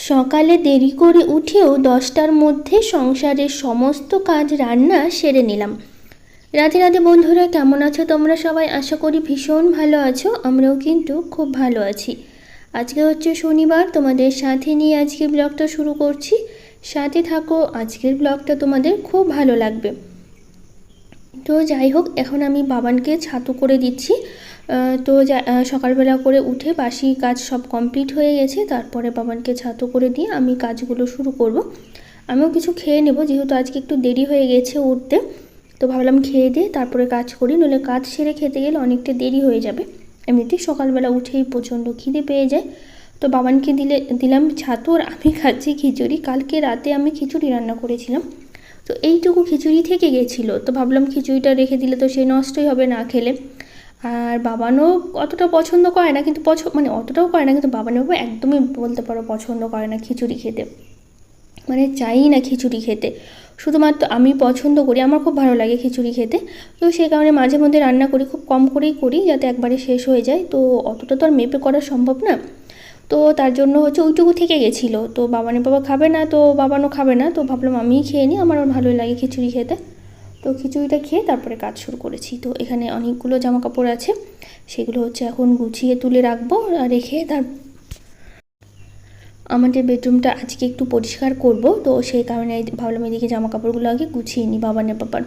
সকালে দেরি করে উঠেও 10টার মধ্যে সংসারের সমস্ত কাজ রান্না সেরে নিলাম। রাধে রাধে বন্ধুরা, কেমন আছো তোমরা সবাই? আশা করি ভীষণ ভালো আছো। আমরাও কিন্তু খুব ভালো আছি। আজকে হচ্ছে শনিবার, তোমাদের সাথে নিয়ে আজকে ব্লগটা শুরু করছি। সাথে থাকো, আজকের ব্লগটা তোমাদের খুব ভালো লাগবে। তো যাই হোক, এখন আমি বাবানকে ছাতু করে দিচ্ছি। তো সকালবেলা করে উঠে বাসি কাজ সব কমপ্লিট হয়ে গেছে, তারপরে বাবানকে ছাতু করে দিয়ে আমি কাজগুলো শুরু করব। আমিও কিছু খেয়ে নেব, যেহেতু আজকে একটু দেরি হয়ে গেছে উঠতে। তো ভাবলাম খেয়ে দিয়ে তারপরে কাজ করি, নইলে কাজ সেরে খেতে গেলে অনেকটা দেরি হয়ে যাবে। এমনিতেই সকালবেলা উঠেই প্রচণ্ড খিদে পেয়ে যায়। তো বাবানকে দিলাম ছাতু, আর আমি খাচ্ছি খিচুড়ি। কালকে রাতে আমি খিচুড়ি রান্না করেছিলাম, তো এইটুকু খিচুড়ি থেকে গেছিলো, তো ভাবলাম খিচুড়িটা রেখে দিলে তো সে নষ্টই হবে না খেলে। আর বাবানও অতটা পছন্দ করে না, কিন্তু মানে অতটাও করে না, কিন্তু বাবানের উপর একদমই বলতে পারো পছন্দ করে না খিচুড়ি খেতে, মানে চাই না খিচুড়ি খেতে। শুধুমাত্র আমি পছন্দ করি, আমার খুব ভালো লাগে খিচুড়ি খেতে। তো সেই কারণে মাঝে মধ্যে রান্না করি, খুব কম করেই করি, যাতে একবারে শেষ হয়ে যায়। তো অতটা তো আর মেপে করা সম্ভব না। তো তার জন্য হচ্ছে ওইটুকু থেকে গেছিলো। তো বাবানের বাবা খাবে না, তো বাবানও খাবে না, তো ভাবলাম আমিই খেয়ে নিই, আমার ভালোই লাগে খিচুড়ি খেতে। তো খিচুড়িটা খেয়ে তারপরে কাজ শুরু করেছি। তো এখানে অনেকগুলো জামা কাপড় আছে, সেগুলো হচ্ছে এখন গুছিয়ে তুলে রাখবো, রেখে আমাদের বেডরুমটা আজকে একটু পরিষ্কার করব। তো সেই কারণে ভাবলাম এদিকে জামা কাপড়গুলো আগে গুছিয়ে নিই। বাবানের বাবার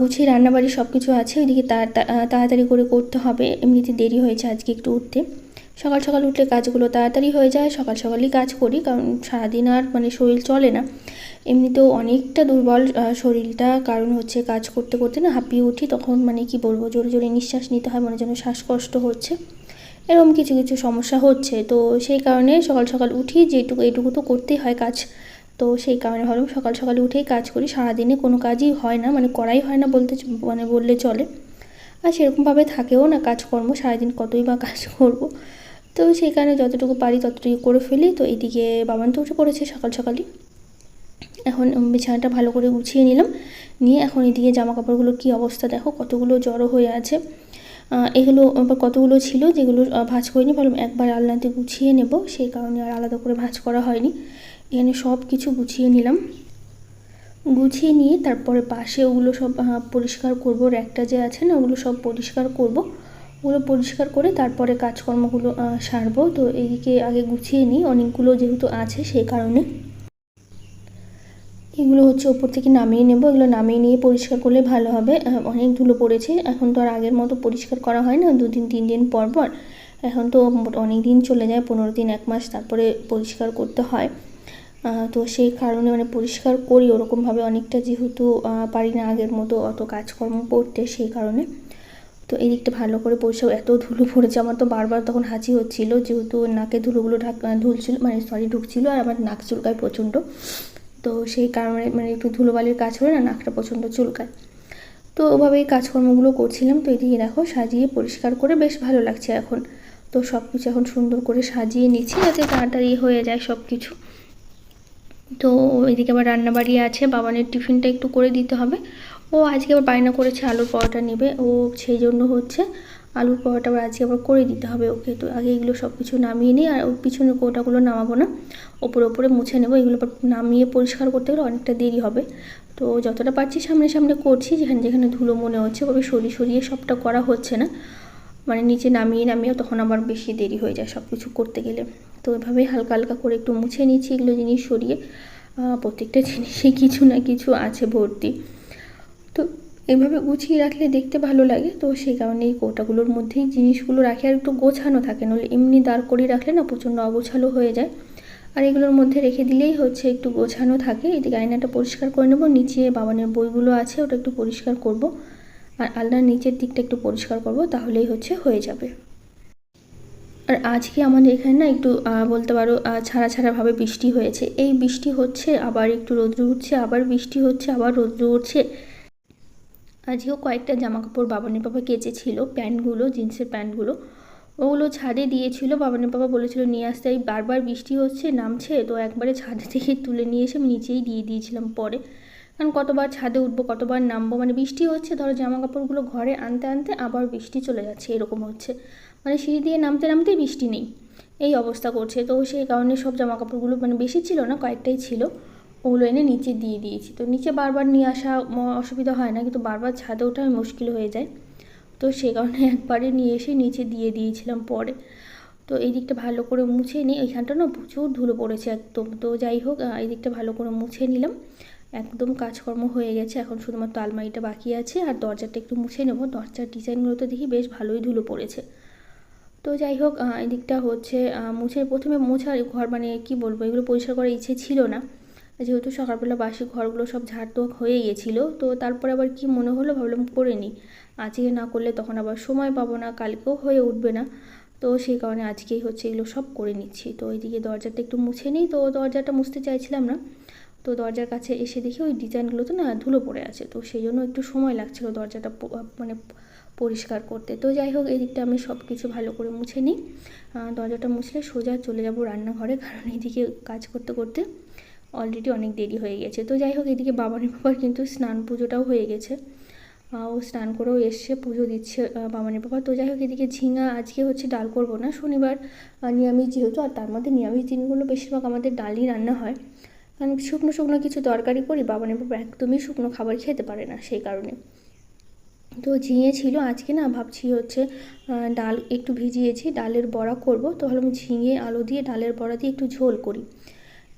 গুছিয়ে রান্নাবাড়ি সব কিছু আছে, ওইদিকে তাড়াতাড়ি করে করতে হবে। এমনিতে দেরি হয়েছে আজকে একটু উঠতে। সকাল সকাল উঠলে কাজগুলো তাড়াতাড়ি হয়ে যায়, সকাল সকালই কাজ করি, কারণ সারাদিন আর মানে শরীর চলে না। এমনিতেও অনেকটা দুর্বল শরীরটা, কারণ হচ্ছে কাজ করতে করতে না হাঁপিয়ে উঠি, তখন মানে কি বলবো, জোরে জোরে নিঃশ্বাস নিতে হয়, মনে যেন শ্বাসকষ্ট হচ্ছে, এরকম কিছু কিছু সমস্যা হচ্ছে। তো সেই কারণে সকাল সকাল উঠি, এইটুকু তো করতেই হয় কাজ। তো সেই কারণে ভাবলাম সকাল সকাল উঠেই কাজ করি। সারাদিনে কোনো কাজই হয় না, মানে করাই হয় না বললে চলে। আর সেরকমভাবে থাকেও না কাজকর্ম, সারাদিন কতই বা কাজ করব। তো সেই কারণে যতটুকু পারি ততটুকু করে ফেলি। তো এদিকে বাবান তো উঠে পড়েছে সকাল সকালই। এখন বিছানাটা ভালো করে গুছিয়ে নিলাম, নিয়ে এখন এদিকে জামা কাপড়গুলোর কী অবস্থা দেখো, কতগুলো জড়ো হয়ে আছে। এগুলো আবার কতগুলো ছিল যেগুলো ভাঁজ করিনি, ভাবলাম একবার আলনাতে গুছিয়ে নেব, সেই কারণে আর আলাদা করে ভাঁজ করা হয়নি। এখানে সব কিছু গুছিয়ে নিলাম, গুছিয়ে নিয়ে তারপরে পাশে ওগুলো সব পরিষ্কার করব। র্যাকটা যে আছে না, ওগুলো সব পরিষ্কার করব। ওগুলো পরিষ্কার করে তারপরে কাজকর্মগুলো সারবো। তো এইদিকে আগে গুছিয়ে নিই, অনেকগুলো যেহেতু আছে সেই কারণে। এগুলো হচ্ছে ওপর থেকে নামিয়ে নেব, এগুলো নামিয়ে নিয়ে পরিষ্কার করলে ভালো হবে। অনেক ধুলো পড়েছে, এখন তো আর আগের মতো পরিষ্কার করা হয় না 2-3 দিন পর পর। এখন তো অনেক দিন চলে যায়, 15 দিন 1 মাস, তারপরে পরিষ্কার করতে হয়। তো সেই কারণে মানে পরিষ্কার করি ওরকমভাবে, অনেকটা যেহেতু পারি না আগের মতো অত কাজকর্ম করতে, সেই কারণে। তো এই দিকটা ভালো করে পরিষ্কার, এত ধুলো পড়েছে আমার, তো বারবার তখন হাঁচি হচ্ছিল, যেহেতু নাকে ধুলোগুলো ঢুলছিল, মানে ঢুকছিল, আর আমার নাক চুলকায় প্রচণ্ড। তো সেই কারণে মানে একটু ধুলোবালির কাজ হলে না নাকটা প্রচণ্ড চুলকায়। তো ওভাবেই কাজকর্মগুলো করছিলাম। তো এদিকে দেখো সাজিয়ে পরিষ্কার করে বেশ ভালো লাগছে এখন। তো সব কিছু এখন সুন্দর করে সাজিয়ে নিচ্ছি, যাতে তাড়াতাড়ি হয়ে যায় সব কিছু। তো এদিকে আবার রান্নাবাড়ি আছে, বাবানের টিফিনটা একটু করে দিতে হবে। ও আজকে আবার বায়না করেছে আলুর পরোটা নেবে, ও সেই জন্য হচ্ছে আলুর পরোটা আবার আজকে আবার করে দিতে হবে ওকে। তো আগে এগুলো সব কিছু নামিয়ে নিই, আর ওর পিছনের কৌটাগুলো নামাবো না, ওপরে মুছে নেবো। এগুলো নামিয়ে পরিষ্কার করতে গেলে অনেকটা দেরি হবে। তো যতটা পারছি সামনে সামনে করছি, যেখানে যেখানে ধুলো মনে হচ্ছে ওভাবে সরিয়ে সবটা করা হচ্ছে না, মানে নিচে নামিয়ে তখন আবার বেশি দেরি হয়ে যায় সব কিছু করতে গেলে। তো এভাবেই হালকা হালকা করে একটু মুছে নিচ্ছি এগুলো জিনিস সরিয়ে। প্রত্যেকটা জিনিসে কিছু না কিছু আছে ভর্তি। তো এইভাবে গুছিয়ে রাখলে দেখতে ভালো লাগে, তো সেই কারণে এই কৌটাগুলোর মধ্যেই জিনিসগুলো রাখে, আর একটু গোছানো থাকে, নাহলে এমনি দাঁড় করিয়ে রাখলে না প্রচণ্ড অগোছালো হয়ে যায়। আর এগুলোর মধ্যে রেখে দিলেই হচ্ছে একটু গোছানো থাকে। এদিকে আয়নাটা পরিষ্কার করে নেবো, নিচে বাবানের বইগুলো আছে ওটা একটু পরিষ্কার করব, আর আলনার নিচের দিকটা একটু পরিষ্কার করব, তাহলেই হয়ে যাবে। আর আজকে আমাদের এখানে না একটু বলতে পারো ছাড়াভাবে বৃষ্টি হয়েছে। এই বৃষ্টি হচ্ছে, আবার একটু রৌদ্র উঠছে, আবার বৃষ্টি হচ্ছে, আবার রৌদ্র উঠছে। আজকেও কয়েকটা জামাকাপড় বাবানের বাবা কেচেছিল, প্যান্টগুলো, জিন্সের প্যান্টগুলো, ওগুলো ছাদে দিয়েছিল। বাবানের বাবা বলেছিল নিয়ে আসতে, এই বারবার বৃষ্টি হচ্ছে নামছে, তো একবারে ছাদে থেকে তুলে নিয়ে এসে আমি নিচেই দিয়ে দিয়েছিলাম পরে, কারণ কতবার ছাদে উঠবো, কতবার নামবো, মানে বৃষ্টি হচ্ছে, ধরো জামা কাপড়গুলো ঘরে আনতে আনতে আবার বৃষ্টি চলে যাচ্ছে, এরকম হচ্ছে, মানে সিঁড়ি দিয়ে নামতেই বৃষ্টি নেই, এই অবস্থা করছে। তো সেই কারণে সব জামা কাপড়গুলো মানে বেশি ছিল না, কয়েকটাই ছিল, ওগুলো এনে নিচে দিয়ে দিয়েছি। তো নিচে বারবার নিয়ে আসা অসুবিধা হয় না, কিন্তু বারবার ছাদে ওঠা মুশকিল হয়ে যায়। তো সেই কারণে একবারে নিয়ে এসে নিচে দিয়ে দিয়েছিলাম পরে। তো এই দিকটা ভালো করে মুছে নিই, এইখানটা না প্রচুর ধুলো পড়েছে একদম। তো যাই হোক, এই দিকটা ভালো করে মুছে নিলাম, একদম কাজকর্ম হয়ে গেছে। এখন শুধুমাত্র আলমারিটা বাকি আছে আর দরজাটা একটু মুছে নেব। দরজার ডিজাইনগুলো তো দেখি বেশ ভালোই ধুলো পড়েছে। তো যাই হোক, এদিকটা হচ্ছে মুছে, প্রথমে মোছার ঘর মানে কি বলবো, এগুলো পরিষ্কার করার ইচ্ছে ছিল না, যেহেতু সকালবেলা বাসি ঘরগুলো সব ঝাড় তো হয়ে গেছিলো। তো তারপরে আবার কি মনে হলো, ভাবলাম করে নিই, আজকে না করলে তখন আবার সময় পাবো না, কালকেও হয়ে উঠবে না। তো সেই কারণে আজকেই হচ্ছে এগুলো সব করে নিচ্ছি। তো ওইদিকে দরজাটা একটু মুছে নিই। তো দরজাটা মুছতে চাইছিলাম না, তো দরজার কাছে এসে দেখি ওই ডিজাইনগুলোতে না ধুলো পড়ে আছে। তো সেই জন্য একটু সময় লাগছিলো দরজাটা মানে পরিষ্কার করতে। তো যাই হোক, এদিকটা আমি সব কিছু ভালো করে মুছে নিই। দরজাটা মুছলে সোজা চলে যাব রান্নাঘরে, কারণ এদিকে কাজ করতে করতে অলরেডি অনেক দেরি হয়ে গেছে। তো যাই হোক, এদিকে বাবানের বাবার কিন্তু স্নান পুজোটাও হয়ে গেছে, ও স্নান করেও এসছে, পুজো দিচ্ছে বাবানের বাবা। তো যাই হোক, এদিকে ঝিঙা আজকে হচ্ছে ডাল করব না, শনিবার নিরামিষ যেহেতু, আর তার মধ্যে নিরামিষ দিনগুলো বেশিরভাগ আমাদের ডালই রান্না হয়, কারণ শুকনো শুকনো কিছু তরকারি করি, বাবানের বাবা একদমই শুকনো খাবার খেতে পারে না, সেই কারণে। তো ঝিঙে ছিল আজকে, না ভাবছি হচ্ছে ডাল একটু ভিজিয়েছি, ডালের বড়া করব। তো ভাবলাম ঝিঙে আলু দিয়ে ডালের বড়া দিয়ে একটু ঝোল করি।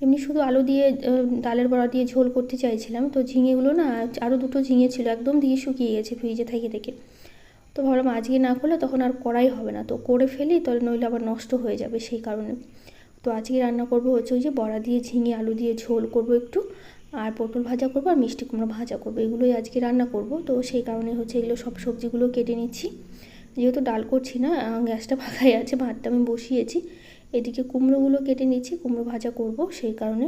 এমনি শুধু আলু দিয়ে ডালের বড়া দিয়ে ঝোল করতে চাইছিলাম। তো ঝিঙেগুলো না, আরও দুটো ঝিঙে ছিল, একদম দিয়ে শুকিয়ে গেছে ফ্রিজে থেকে থেকে। তো ভাবলাম আজকে না করলে তখন আর করাই হবে না, তো করে ফেলি, তাহলে নইলে আবার নষ্ট হয়ে যাবে, সেই কারণে। তো আজকে রান্না করব হচ্ছে ওই যে বড়া দিয়ে ঝিঙে আলু দিয়ে ঝোল করব একটু, আর পটল ভাজা করবো, আর মিষ্টি কুমড়ো ভাজা করবো, এগুলোই আজকে রান্না করব। তো সেই কারণে হচ্ছে এগুলো সব সবজিগুলো কেটে নিচ্ছি, যেহেতু ডাল করছি না, গ্যাসটা ফাঁকাই আছে, ভাতটা আমি বসিয়েছি। এদিকে কুমড়োগুলো কেটে নিচ্ছি, কুমড়ো ভাজা করব, সেই কারণে।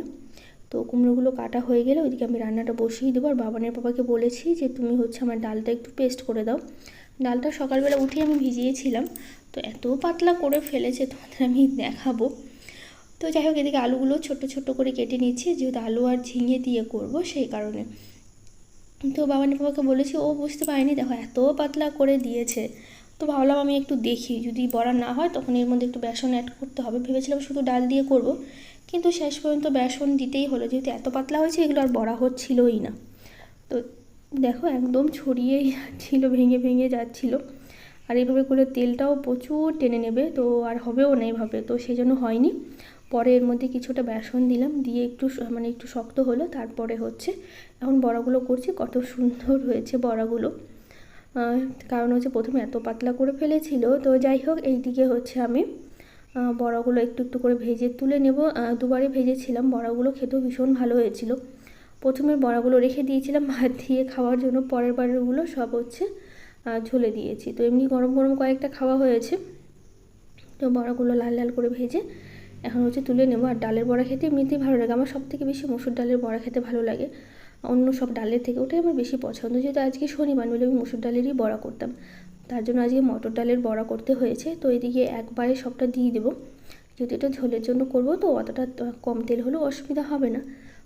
তো কুমড়োগুলো কাটা হয়ে গেলে ওইদিকে আমি রান্নাটা বসিয়ে দেবো। আর বাবানের বাবাকে বলেছি যে তুমি হচ্ছে আমার ডালটা একটু পেস্ট করে দাও। ডালটা সকালবেলা উঠে আমি ভিজিয়েছিলাম, তো এত পাতলা করে ফেলেছে, তোমাদের আমি দেখাবো। তো যাই হোক, এদিকে আলুগুলো ছোট ছোট করে কেটে নিচ্ছি, যেহেতু আলু আর ঝিঙে দিয়ে করব, সেই কারণে। তো বাবানের বাবাকে বলেছি, ও বুঝতে পারেনি, দেখো এত পাতলা করে দিয়েছে। তো ভাবলাম আমি একটু দেখি, যদি বড়া না হয় তখন এর মধ্যে একটু বেসন অ্যাড করতে হবে, ভেবেছিলাম শুধু ডাল দিয়ে করব, কিন্তু শেষ পর্যন্ত বেসন দিতেই হলো, যেহেতু এত পাতলা হয়েছে, এগুলো আর বড়া হচ্ছিলোই না। তো দেখো একদম ছড়িয়েই যাচ্ছিলো, ভেঙে ভেঙে যাচ্ছিলো। আর এইভাবে করে তেলটাও প্রচুর টেনে নেবে, তো আর হবেও না এইভাবে, তো সেই জন্য হয়নি। পরে এর মধ্যে কিছুটা বেসন দিলাম, দিয়ে একটু মানে একটু শক্ত হলো, তারপরে হচ্ছে এখন বড়াগুলো করছি। কত সুন্দর হয়েছে বড়াগুলো, কারণ হচ্ছে প্রথমে এত পাতলা করে ফেলেছিল। তো যাই হোক, এই দিকে হচ্ছে আমি বড়াগুলো একটু একটু করে ভেজে তুলে নেব। দুবারে ভেজেছিলাম বড়াগুলো, খেতেও ভীষণ ভালো হয়েছিল। প্রথমে বড়াগুলো রেখে দিয়েছিলাম ভাত দিয়ে খাওয়ার জন্য, পরের বারেরগুলো সব হচ্ছে ঝোলে দিয়েছি। তো এমনি গরম গরম কয়েকটা খাওয়া হয়েছে। তো বড়াগুলো লাল লাল করে ভেজে এখন হচ্ছে তুলে নেবো। আর ডালের বড়া খেতে এমনিতেই ভালো লাগে, আমার সবথেকে বেশি মসুর ডালের বড়া খেতে ভালো লাগে, অন্য সব ডালের থেকে ওটাই আমার বেশি পছন্দ। যেহেতু আজকে শনিবার, নইলে আমি মসুর ডালেরই বড়া করতাম, তার জন্য আজকে মটর ডালের বড়া করতে হয়েছে। তো এদিকে একবারে সবটা দিয়ে দেবো, যেহেতু এটা ঝোলের জন্য করবো, তো অতটা কম তেল হলেও অসুবিধা হবে না।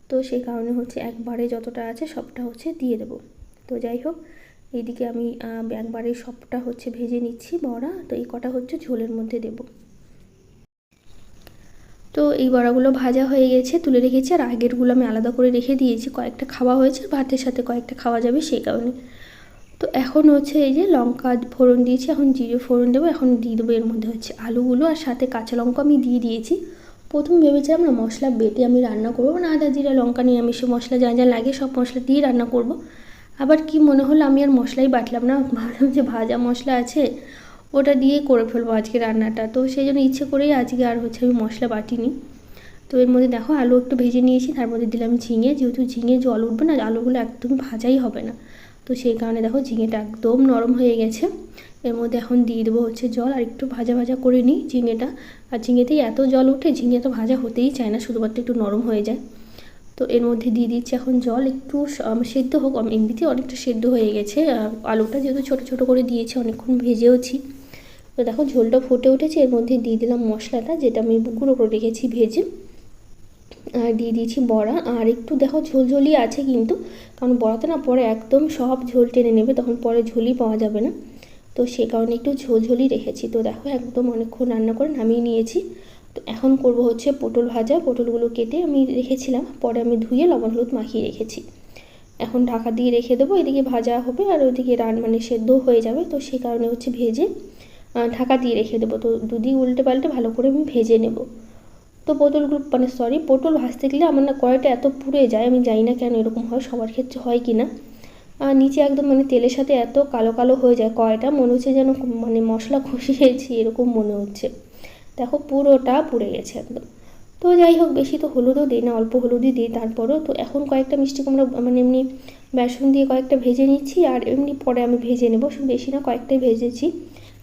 তো সেই কারণে হচ্ছে একবারে যতটা আছে সবটা হচ্ছে দিয়ে দেবো। তো যাই হোক, এইদিকে আমি একবারে সবটা হচ্ছে ভেজে নিচ্ছি বড়া। তো এই কটা হচ্ছে ঝোলের মধ্যে দেবো। তো এই বড়াগুলো ভাজা হয়ে গেছে, তুলে রেখেছি। আর আগেরগুলো আমি আলাদা করে রেখে দিয়েছি, কয়েকটা খাওয়া হয়েছে, ভাতের সাথে কয়েকটা খাওয়া যাবে, সেই কারণে। তো এখন হচ্ছে এই যে লঙ্কা ফোড়ন দিয়েছি, এখন জিরে ফোড়ন দেবো। এখন দিয়ে দেবো এর মধ্যে হচ্ছে আলুগুলো, আর সাথে কাঁচা লঙ্কা আমি দিয়ে দিয়েছি। প্রথম ভেবেছিলাম না মশলা বেটে আমি রান্না করবো, মানে আদা জিরা লঙ্কা নিরামিষে মশলা যা যা লাগে সব মশলা দিয়ে রান্না করব। আবার কি মনে হলো, আমি আর মশলাই বাটলাম না, ভাবলাম যে ভাজা মশলা আছে, ওটা দিয়ে করে ফেলবো আজকে রান্নাটা। তো সেই জন্য ইচ্ছে করেই আজকে আর হচ্ছে আমি মশলা বাটিনি। তো এর মধ্যে দেখো আলু একটু ভেজে নিয়েছি, তার মধ্যে দিলাম ঝিঙে, যেহেতু ঝিঙে জল উঠবে না, আলুগুলো একদমই ভাজাই হবে না, তো সেই কারণে দেখো ঝিঙেটা একদম নরম হয়ে গেছে। এর মধ্যে এখন দিয়ে দেবো হচ্ছে জল, আর একটু ভাজা ভাজা করে নিই ঝিঙেটা। আর ঝিঙেতেই এত জল ওঠে, ঝিঙে তো ভাজা হতেই চায় না, শুধুমাত্র একটু নরম হয়ে যায়। তো এর মধ্যে দিয়ে দিচ্ছি এখন জল, একটু সেদ্ধ হোক, এমনিতেই অনেকটা সেদ্ধ হয়ে গেছে আলুটা, যেহেতু ছোটো ছোটো করে দিয়েছি, অনেকক্ষণ ভেজেওছি। তো দেখো ঝোলটা ফুটে উঠেছে, এর মধ্যে দিয়ে দিলাম মশলাটা, যেটা আমি গুঁড়ো করে রেখেছি ভেজে। আর দিয়ে দিয়েছি বড়া, আর একটু দেখো ঝোলঝোলি আছে কিন্তু, কারণ বড়াতে না পরে একদম সব ঝোল টেনে নেবে, তখন পরে ঝোলই পাওয়া যাবে না, তো সে কারণে একটু ঝোলঝোলি রেখেছি। তো দেখো একদম অনেকক্ষণ রান্না করে নামিয়ে নিয়েছি। তো এখন করব হচ্ছে পটল ভাজা। পটলগুলো কেটে আমি রেখেছিলাম, পরে আমি ধুয়ে লবণ হলুদ মাখিয়ে রেখেছি। এখন ঢাকা দিয়ে রেখে দেবো, এদিকে ভাজা হবে আর ওইদিকে মানে সেদ্ধ হয়ে যাবে। তো সেই কারণে হচ্ছে ভেজে ঢাকা দিয়ে রেখে দেবো। তো দুদিক উল্টে পাল্টে ভালো করে আমি ভেজে নেব। তো পটল ভাজতে গেলে আমার না কড়াইটা এত পুড়ে যায়, আমি জানি না কেন এরকম হয়, সবার ক্ষেত্রে হয় কি না। আর নিচে একদম মানে তেলের সাথে এত কালো কালো হয়ে যায় কড়াইটা, মনে হচ্ছে যেন মানে মশলা কষিয়েছি এরকম মনে হচ্ছে। দেখো পুরোটা পুড়ে গেছে একদম। তো যাই হোক, বেশি তো হলুদও দিই না, অল্প হলুদই দিই তারপরেও। তো এখন কয়েকটা মিষ্টি কুমড়া মানে এমনি বেসন দিয়ে কয়েকটা ভেজে নিচ্ছি, আর এমনি পরে আমি ভেজে নেবো, বেশি না কয়েকটাই ভেজেছি।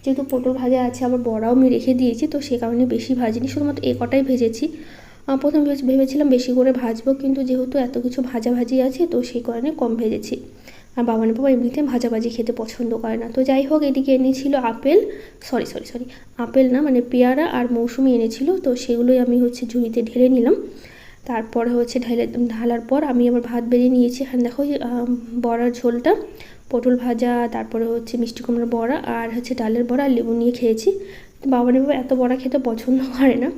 যেহেতু পটল ভাজা আছে, আবার বড়াও আমি রেখে দিয়েছি, তো সে কারণে বেশি ভাজিনি, শুধুমাত্র এ কটাই ভেজেছি। প্রথম ভেবেছিলাম বেশি করে ভাজবো, কিন্তু যেহেতু এত কিছু ভাজাভাজি আছে তো সেই কারণে কম ভেজেছি। আর বাবানের বাবা এমনিতে ভাজাভাজি খেতে পছন্দ করে না। তো যাই হোক, এদিকে এনেছিল আপেল, সরি আপেল না মানে পেয়ারা আর মৌসুমি এনেছিল, তো সেগুলোই আমি হচ্ছে ঝুড়িতে ঢেলে নিলাম। তারপরে হচ্ছে ঢালার পর আমি আবার ভাত বেড়ে নিয়েছি। এখানে দেখো বড়ার ঝোলটা, পটল ভাজা, তারপরে হচ্ছে মিষ্টি কুমড়ার বড়া, আর হচ্ছে ডালের বড়া আর লেবু নিয়ে খেয়েছি। বাবানের বাবা এত বড়া খেতে পছন্দ করে না,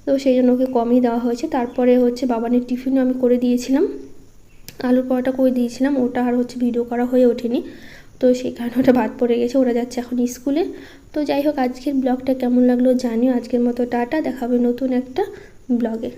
তো সেই জন্য ওকে কমই দেওয়া হয়েছে। তারপরে হচ্ছে বাবানের টিফিনও আমি করে দিয়েছিলাম, আলুর পরোটা করে দিয়েছিলাম, ওটা আর হচ্ছে ভিডিও করা হয়ে ওঠেনি, তো সেই কারণে ওটা বাদ পড়ে গেছে। ওরা যাচ্ছে এখন স্কুলে। তো যাই হোক, আজকের ব্লগটা কেমন লাগলো জানিও। আজকের মতো টাটা, দেখা হবে নতুন একটা ব্লগে।